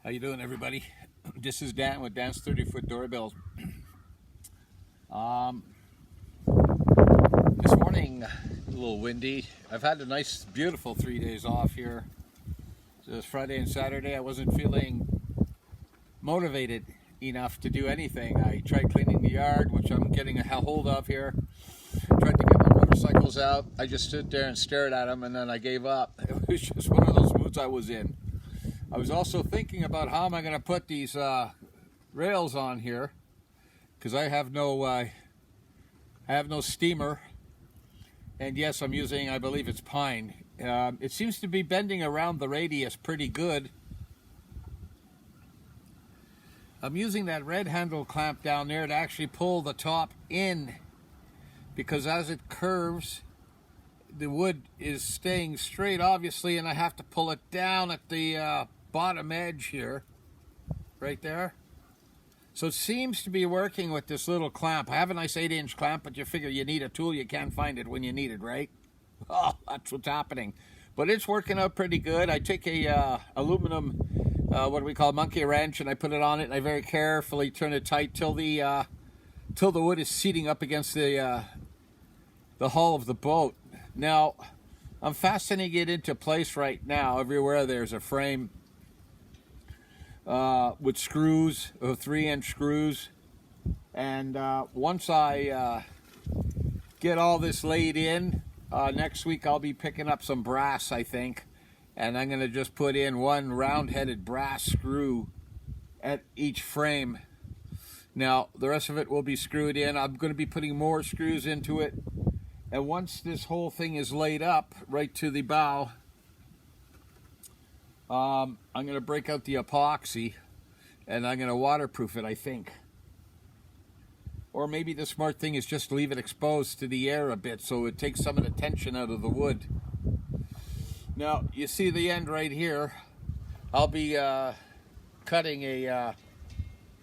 How you doing, everybody? This is Dan with Dan's 30-foot doorbells. This morning, a little windy. I've had a nice, beautiful 3 days off here. So it's Friday and Saturday. I wasn't feeling motivated enough to do anything. I tried cleaning the yard, which I'm getting a hold of here. Tried to get my motorcycles out. I just stood there and stared at them, and then I gave up. It was just one of those moods I was in. I was also thinking about how am I going to put these rails on here, because I have no steamer, and yes, I'm using, I believe it's pine. It seems to be bending around the radius pretty good. I'm using that red handle clamp down there to actually pull the top in, because as it curves, the wood is staying straight, obviously, and I have to pull it down at the bottom edge here, right there. So it seems to be working with this little clamp. I have a nice 8-inch clamp, but you figure you need a tool, you can't find it when you need it, right? Oh, that's what's happening. But it's working out pretty good. I take a aluminum, what do we call, monkey wrench, and I put it on it, and I very carefully turn it tight till the wood is seating up against the hull of the boat. Now, I'm fastening it into place right now. Everywhere there's a frame with screws, 3-inch screws. And once I get all this laid in, next week I'll be picking up some brass, I think. And I'm going to just put in one round-headed brass screw at each frame. Now, the rest of it will be screwed in. I'm going to be putting more screws into it. And once this whole thing is laid up right to the bow, I'm going to break out the epoxy and I'm going to waterproof it, I think. Or maybe the smart thing is just leave it exposed to the air a bit so it takes some of the tension out of the wood. Now, you see the end right here. I'll be cutting a,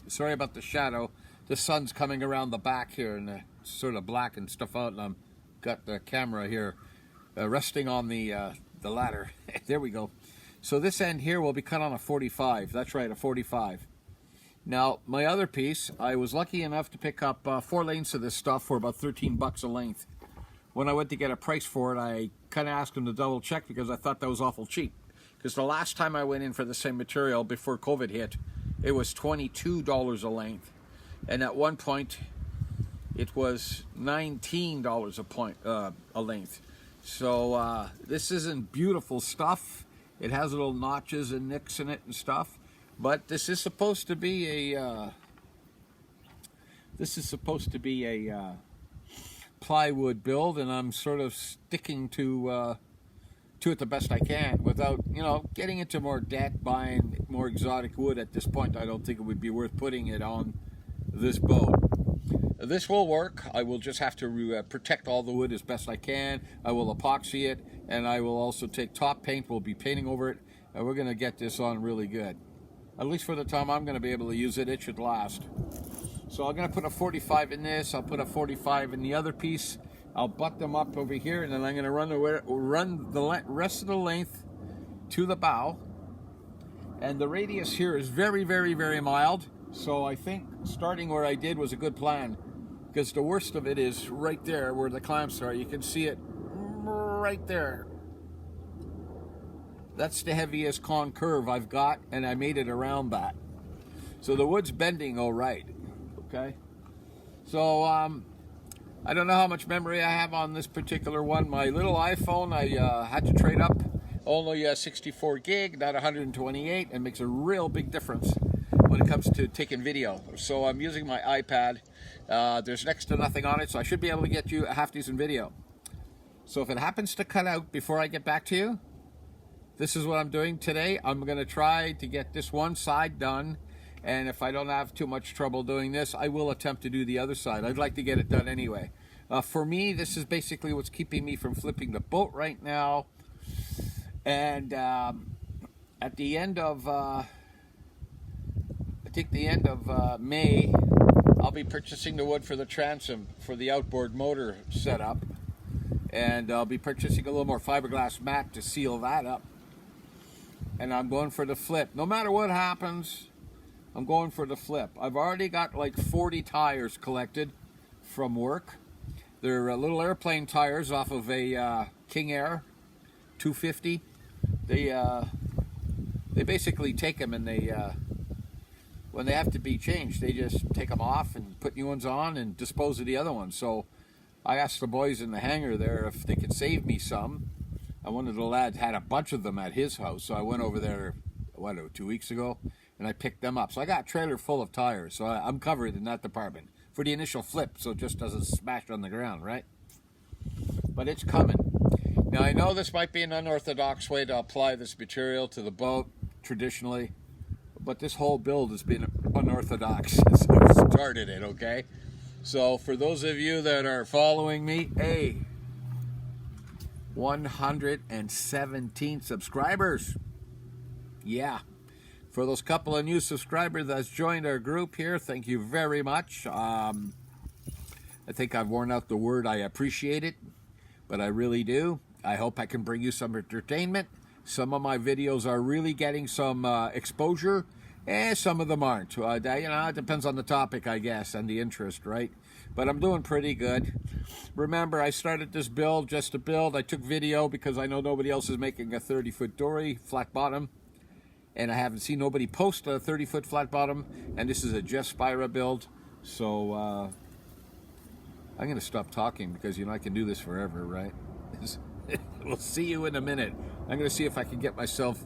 sorry about the shadow, the sun's coming around the back here and sort of blacking stuff out, and I'm got the camera here resting on the ladder. There we go. So this end here will be cut on a 45. That's right, a 45. Now, my other piece, I was lucky enough to pick up 4 lengths of this stuff for about 13 bucks a length. When I went to get a price for it, I kind of asked them to double check because I thought that was awful cheap. Because the last time I went in for the same material before COVID hit, it was $22 a length. And at one point, it was $19 a length. So this isn't beautiful stuff. It has little notches and nicks in it and stuff. But this is supposed to be a plywood build, and I'm sort of sticking to it the best I can without, getting into more debt, buying more exotic wood. At this point, I don't think it would be worth putting it on this boat. This will work. I will just have to protect all the wood as best I can. I will epoxy it, and I will also take top paint. We'll be painting over it, and we're going to get this on really good. At least for the time I'm going to be able to use it, it should last. So I'm going to put a 45 in this. I'll put a 45 in the other piece. I'll butt them up over here, and then I'm going to run the rest of the length to the bow. And the radius here is very, very, very mild. So I think starting where I did was a good plan, because the worst of it is right there where the clamps are. You can see it right there. That's the heaviest con curve I've got, and I made it around that. So the wood's bending all right, okay? So I don't know how much memory I have on this particular one. My little iPhone, I had to trade up, only 64 gig, not 128, and makes a real big difference when it comes to taking video. So I'm using my iPad. There's next to nothing on it, so I should be able to get you a half-decent video. So if it happens to cut out before I get back to you, this is what I'm doing today. I'm going to try to get this one side done, and if I don't have too much trouble doing this, I will attempt to do the other side. I'd like to get it done anyway. For me, this is basically what's keeping me from flipping the boat right now. And at the end of May, I'll be purchasing the wood for the transom for the outboard motor setup, and I'll be purchasing a little more fiberglass mat to seal that up. and I'm going for the flip. No matter what happens, I'm going for the flip. I've already got like 40 tires collected from work. They're little airplane tires off of a King Air 250. They basically take them, and they when they have to be changed, they just take them off and put new ones on and dispose of the other ones. So I asked the boys in the hangar there if they could save me some. And one of the lads had a bunch of them at his house, so I went over there, 2 weeks ago, and I picked them up. So I got a trailer full of tires, so I'm covered in that department for the initial flip, so it just doesn't smash on the ground, right? But it's coming. Now, I know this might be an unorthodox way to apply this material to the boat traditionally, but this whole build has been unorthodox since I started it, okay? So for those of you that are following me, hey, 117 subscribers. Yeah. For those couple of new subscribers that's joined our group here, thank you very much. I think I've worn out the word I appreciate it, but I really do. I hope I can bring you some entertainment. Some of my videos are really getting some exposure, and some of them aren't. It depends on the topic, I guess, and the interest, right? But I'm doing pretty good. Remember, I started this build just to build. I took video because I know nobody else is making a 30-foot dory, flat bottom. And I haven't seen nobody post a 30-foot flat bottom. And this is a Jeff Spira build. So I'm going to stop talking because, I can do this forever, right? We'll see you in a minute. I'm going to see if I can get myself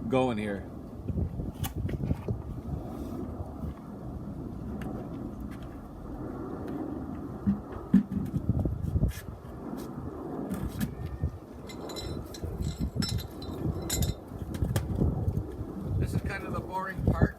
going here. This is kind of the boring part.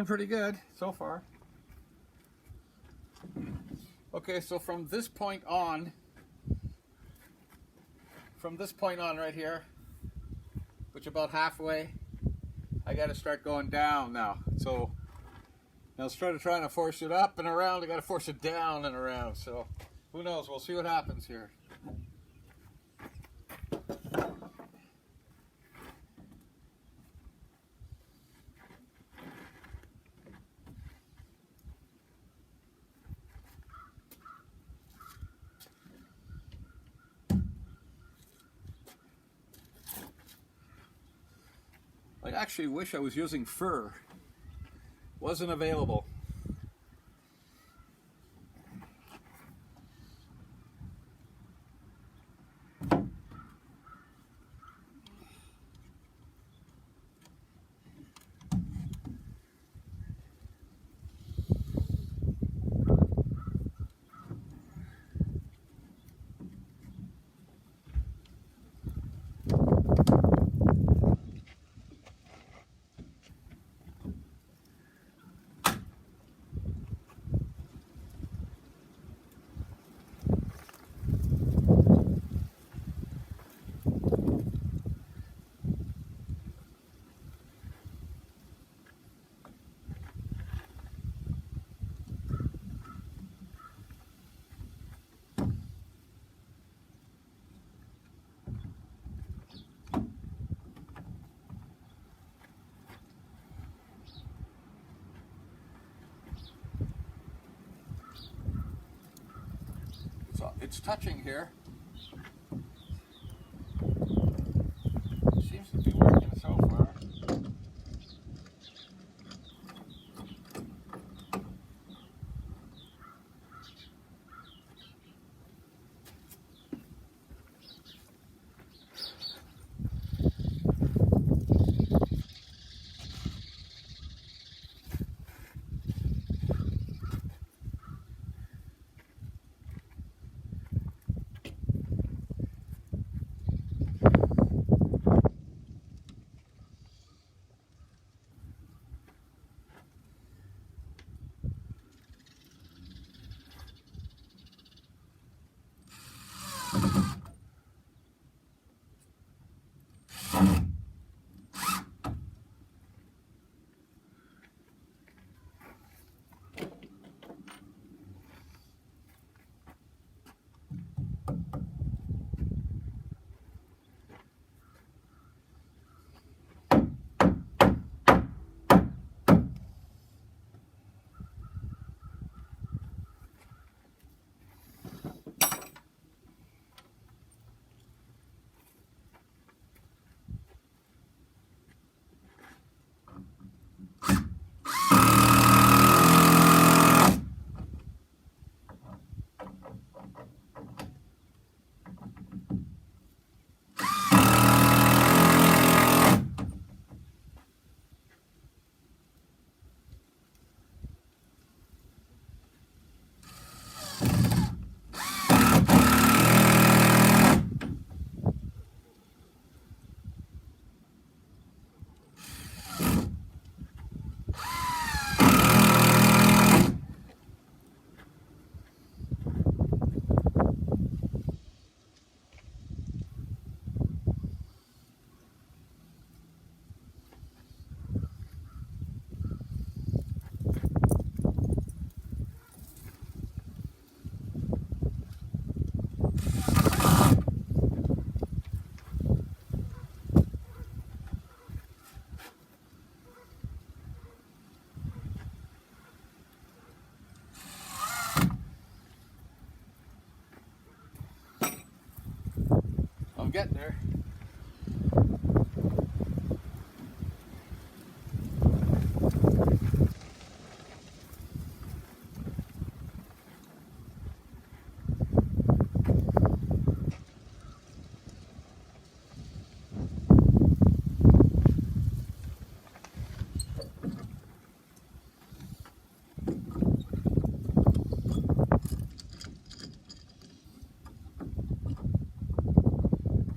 going pretty good so far. Okay, so from this point on right here, which about halfway, I got to start going down now. So now instead of trying to force it up and around, I got to force it down and around. So who knows? We'll see what happens here. I actually wish I was using fur. Wasn't available. So it's touching here. Seems to be working so far. I'm getting there.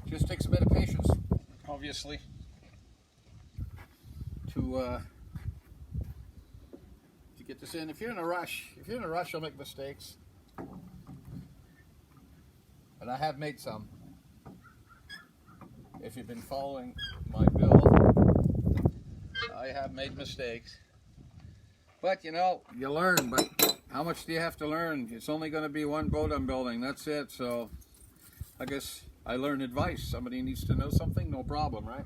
Just takes a bit of patience, obviously, to get this in. If you're in a rush, you'll make mistakes. And I have made some. If you've been following my build, I have made mistakes. But you know, you learn. But how much do you have to learn? It's only going to be one boat I'm building. That's it. So I guess I learn advice. Somebody needs to know something, no problem, right?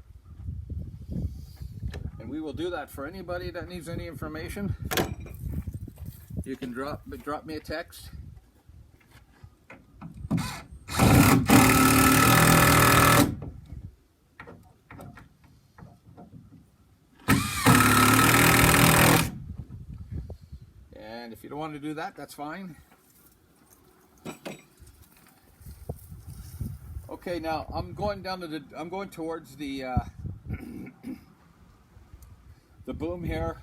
And we will do that for anybody that needs any information. You can drop me a text. And if you don't want to do that, that's fine. Okay, now I'm going towards the the boom here.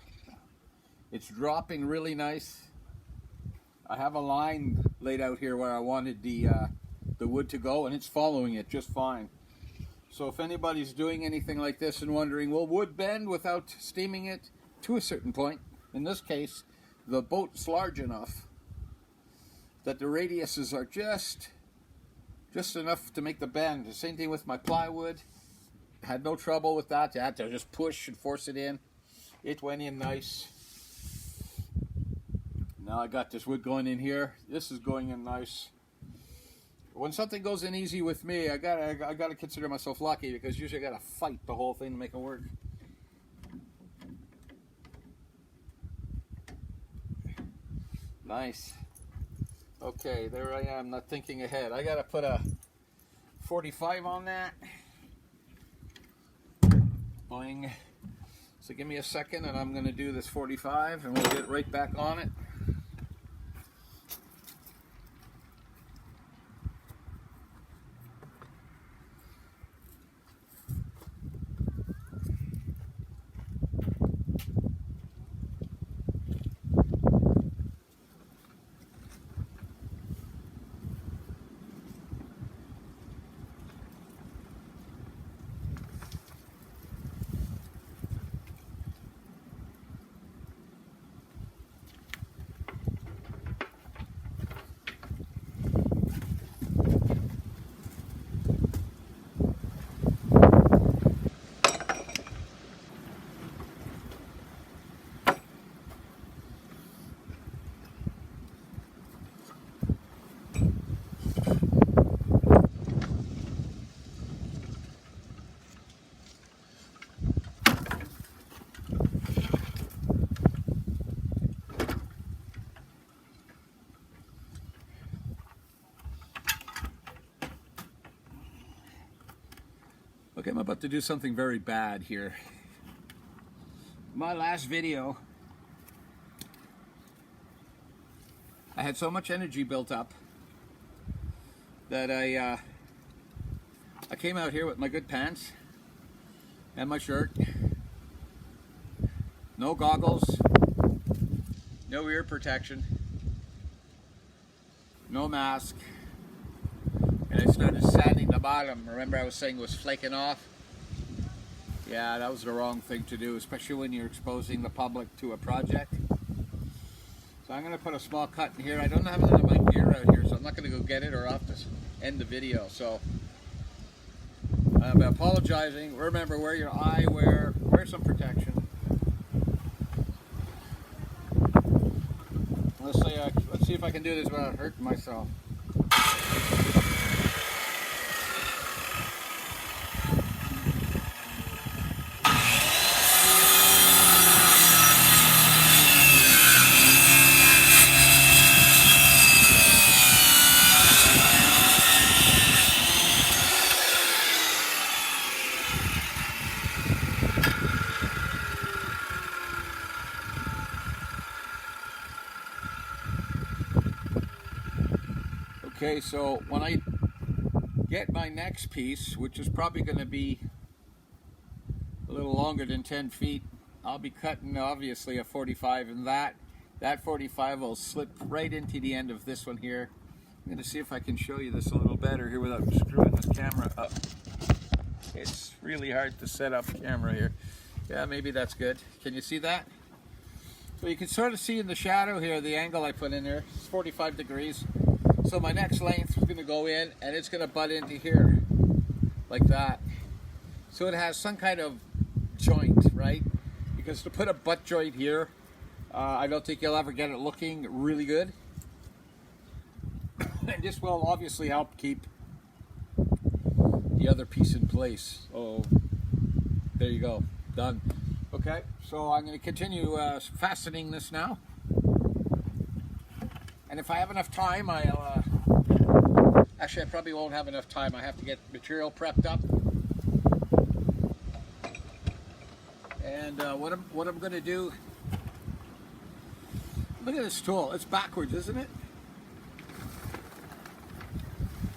It's dropping really nice. I have a line laid out here where I wanted the wood to go, and it's following it just fine. So if anybody's doing anything like this and wondering, will wood bend without steaming it? To a certain point. In this case, the boat's large enough that the radiuses are just enough to make the bend. The same thing with my plywood. Had no trouble with that. I had to just push and force it in. It went in nice. Now I got this wood going in here. This is going in nice. When something goes in easy with me, I gotta consider myself lucky, because usually I gotta fight the whole thing to make it work. Nice. Okay, there I am, not thinking ahead. I gotta put a 45 on that. Boing. So give me a second and I'm gonna do this 45 and we'll get right back on it. Okay, I'm about to do something very bad here. My last video, I had so much energy built up that I came out here with my good pants and my shirt, no goggles, no ear protection, no mask, and I started sanding the bottom. Remember I was saying it was flaking off? Yeah, that was the wrong thing to do, especially when you're exposing the public to a project. So I'm going to put a small cut in here. I don't have any of my gear out here, so I'm not going to go get it or I'll have to end the video. So I'm apologizing. Remember, wear your eyewear, wear some protection. Let's see if I can do this without hurting myself. Okay, so when I get my next piece, which is probably going to be a little longer than 10 feet, I'll be cutting obviously a 45, and that 45 will slip right into the end of this one here. I'm going to see if I can show you this a little better here without screwing this camera up. It's really hard to set up camera here. Yeah, maybe that's good. Can you see that? So you can sort of see in the shadow here the angle I put in there. It's 45 degrees. So my next length is going to go in and it's going to butt into here like that. So it has some kind of joint, right? Because to put a butt joint here, I don't think you'll ever get it looking really good. And this will obviously help keep the other piece in place. Oh, there you go, done. Okay, so I'm going to continue fastening this now. And if I have enough time, actually I probably won't have enough time. I have to get material prepped up. And what I'm going to do, look at this tool. It's backwards, isn't it?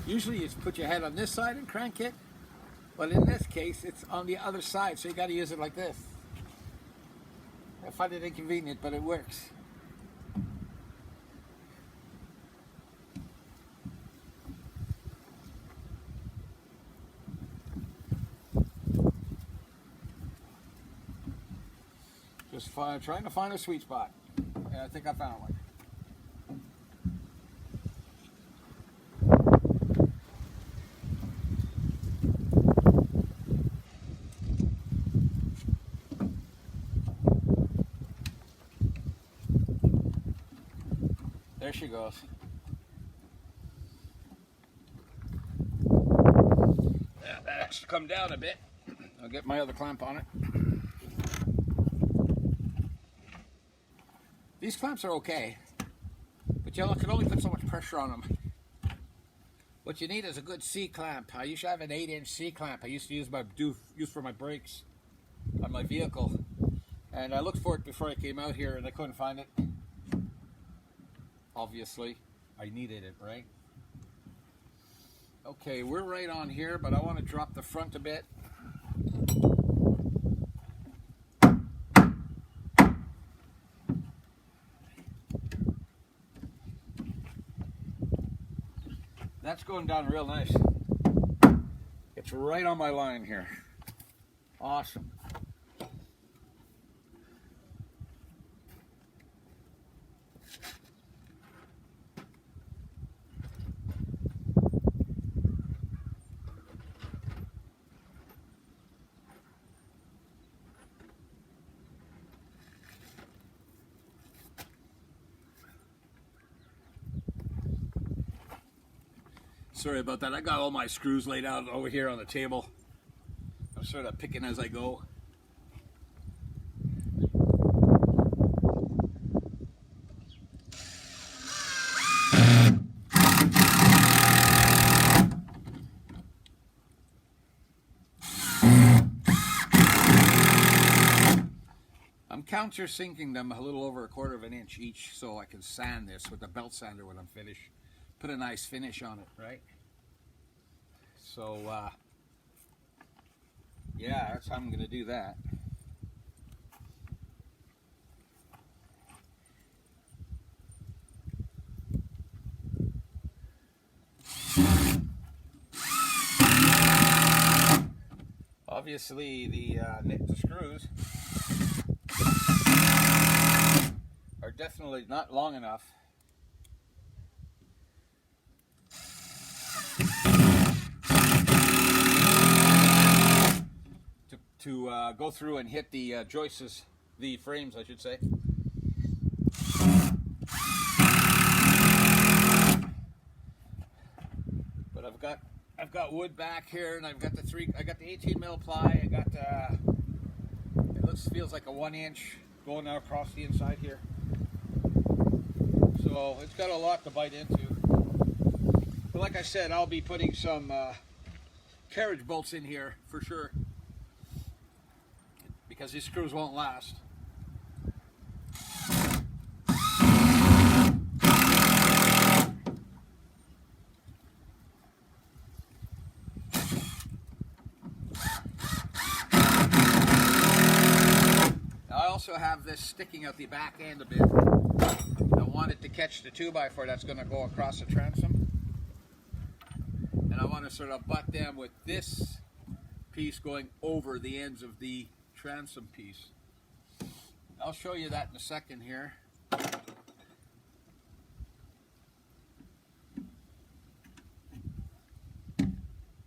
Usually you put your head on this side and crank it, but in this case it's on the other side, so you got to use it like this. I find it inconvenient, but it works. Just trying to find a sweet spot. And I think I found one. There she goes. Yeah, that has to come down a bit. I'll get my other clamp on it. These clamps are okay, but you can only put so much pressure on them. What you need is a good C-clamp. I used to have an 8-inch C-clamp. I used to use for my brakes on my vehicle, and I looked for it before I came out here, and I couldn't find it. Obviously, I needed it, right? Okay, we're right on here, but I want to drop the front a bit. That's going down real nice. It's right on my line here. Awesome. Sorry about that. I got all my screws laid out over here on the table. I'm sort of picking as I go. I'm countersinking them a little over 1/4 of an inch each so I can sand this with a belt sander when I'm finished. Put a nice finish on it, right? So, yeah, that's how I'm going to do that. Obviously, the screws are definitely not long enough. To go through and hit the joists, the frames, I should say. But I've got wood back here, and I've got the 18 mil ply. I got feels like a 1-inch going out across the inside here. So it's got a lot to bite into. But like I said, I'll be putting some carriage bolts in here for sure, because these screws won't last. I also have this sticking out the back end a bit. I want it to catch the 2x4 that's going to go across the transom. And I want to sort of butt them with this piece going over the ends of the transom piece. I'll show you that in a second here.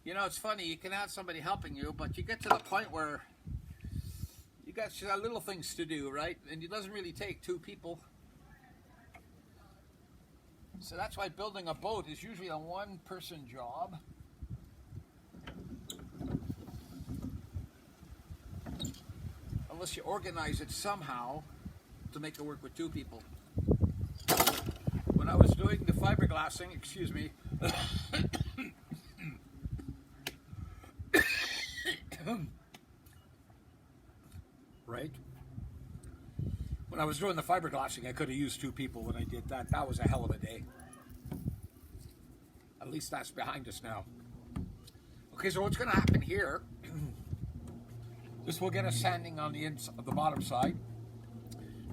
You know, it's funny, you can have somebody helping you, but you get to the point where you got little things to do, right? And it doesn't really take two people. So that's why building a boat is usually a one-person job. Unless you organize it somehow to make it work with two people. When I was doing the fiberglassing, excuse me, right? When I was doing the fiberglassing, I could have used two people when I did that. That was a hell of a day. At least that's behind us now. Okay, so what's going to happen here, this will get a sanding on the inside, the bottom side.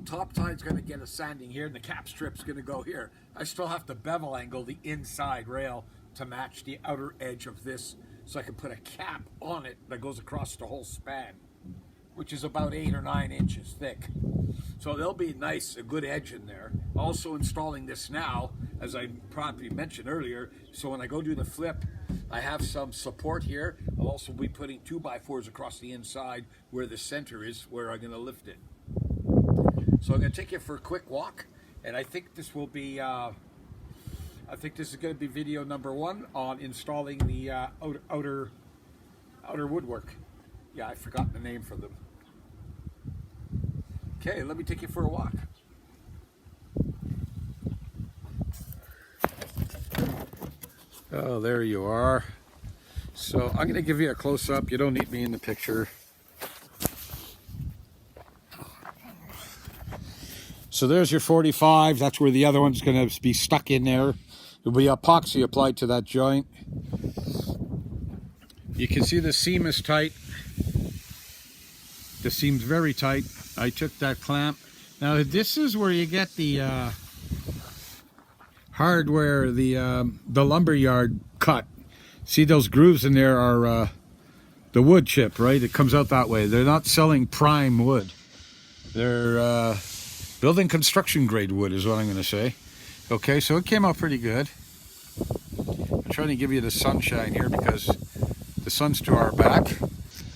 Top side's going to get a sanding here, and the cap strip's going to go here. I still have to bevel angle the inside rail to match the outer edge of this, so I can put a cap on it that goes across the whole span, which is about 8 or 9 inches thick. So there'll be a good edge in there. Also installing this now, as I probably mentioned earlier, so when I go do the flip, I have some support here. I'll also be putting 2x4s across the inside where the center is, where I'm going to lift it. So I'm going to take you for a quick walk, and I think this will be, this is going to be video number 1 on installing the outer woodwork. Yeah, I forgot the name for them. Okay, let me take you for a walk. Oh, there you are. So I'm going to give you a close-up. You don't need me in the picture. So there's your 45. That's where the other one's going to be stuck in there. There'll be epoxy applied to that joint. You can see the seam is tight. The seam's very tight. I took that clamp. Now this is where you get the hardware, the lumberyard cut. See those grooves in there are the wood chip, right? It comes out that way. They're not selling prime wood. They're building construction grade wood is what I'm going to say. Okay, so it came out pretty good. I'm trying to give you the sunshine here because the sun's to our back.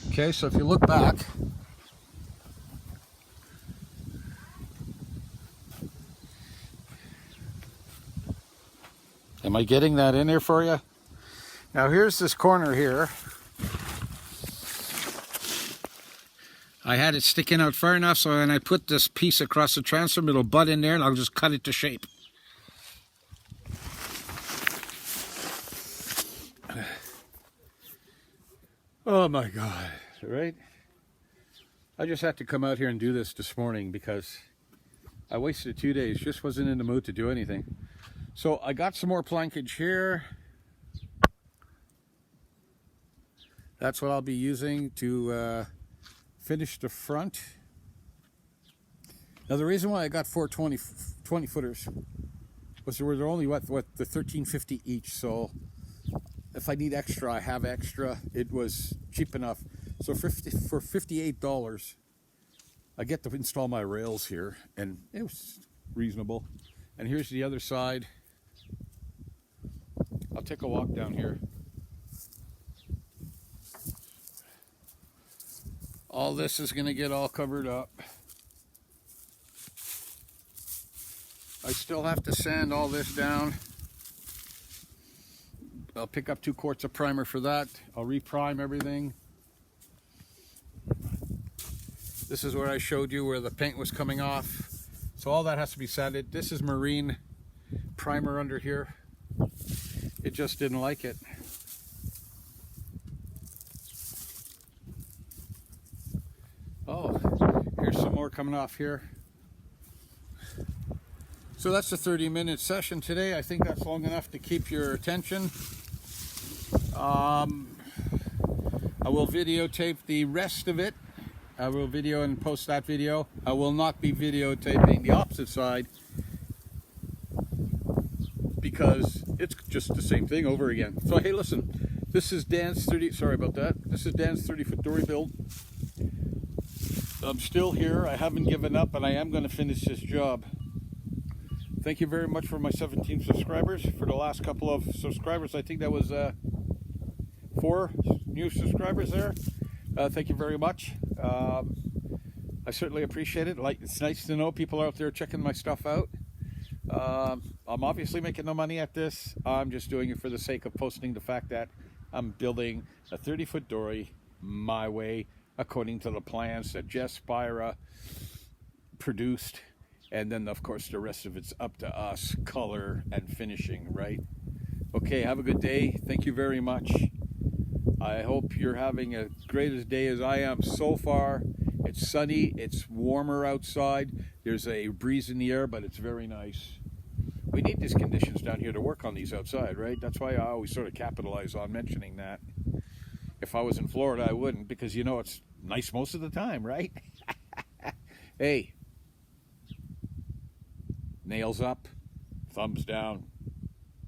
Okay, so if you look back, am I getting that in there for you? Now here's this corner here. I had it sticking out far enough so when I put this piece across the transom, it'll butt in there and I'll just cut it to shape. Oh my God, right? I just had to come out here and do this morning because I wasted 2 days, just wasn't in the mood to do anything. So I got some more plankage here. That's what I'll be using to finish the front. Now the reason why I got 4 20 footers was there were only what the 13.50 each. So if I need extra, I have extra. It was cheap enough. So for $58, I get to install my rails here, and it was reasonable. And here's the other side. I'll take a walk down here. All this is going to get all covered up. I still have to sand all this down. I'll pick up 2 quarts of primer for that. I'll reprime everything. This is where I showed you where the paint was coming off. So all that has to be sanded. This is marine primer under here. It just didn't like it. Oh, here's some more coming off here. So that's a 30-minute session today. I think that's long enough to keep your attention. I will videotape the rest of it. I will video and post that video. I will not be videotaping the opposite side because it's just the same thing over again. So hey, listen, this is Dan's 30. Sorry about that. This is Dan's 30-foot dory build. I'm still here. I haven't given up, and I am going to finish this job. Thank you very much for my 17 subscribers. For the last couple of subscribers, I think that was 4 new subscribers there. Thank you very much. I certainly appreciate it. It's nice to know people are out there checking my stuff out. I'm obviously making no money at this. I'm just doing it for the sake of posting the fact that I'm building a 30-foot dory my way, according to the plans that Jess Spira produced. And then, of course, the rest of it's up to us, color and finishing, right? Okay, have a good day. Thank you very much. I hope you're having as great a day as I am so far. It's sunny, it's warmer outside. There's a breeze in the air, but it's very nice. We need these conditions down here to work on these outside, right? That's why I always sort of capitalize on mentioning that. If I was in Florida, I wouldn't, because you know it's nice most of the time, right? Hey, nails up, thumbs down.